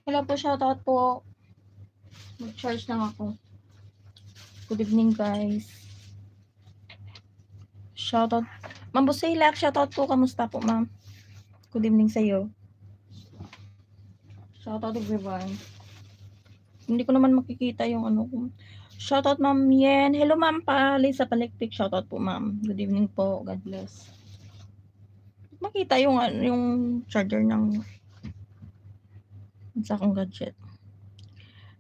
Hello po, shoutout po. Mag-charge lang ako. Good evening, guys. Shoutout. Ma'am Busilak, shoutout po. Kamusta po, ma'am? Good evening sa iyo. Shoutout everyone. Hindi ko naman makikita yung ano ko. Shoutout, Ma'am Yen. Hello, Ma'am Lisa Palikpik. Shoutout po, ma'am. Good evening po. God bless. Makita yung charger ng sa akong gadget.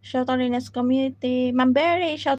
Shoutout Rines Community. Ma'am Berry, shoutout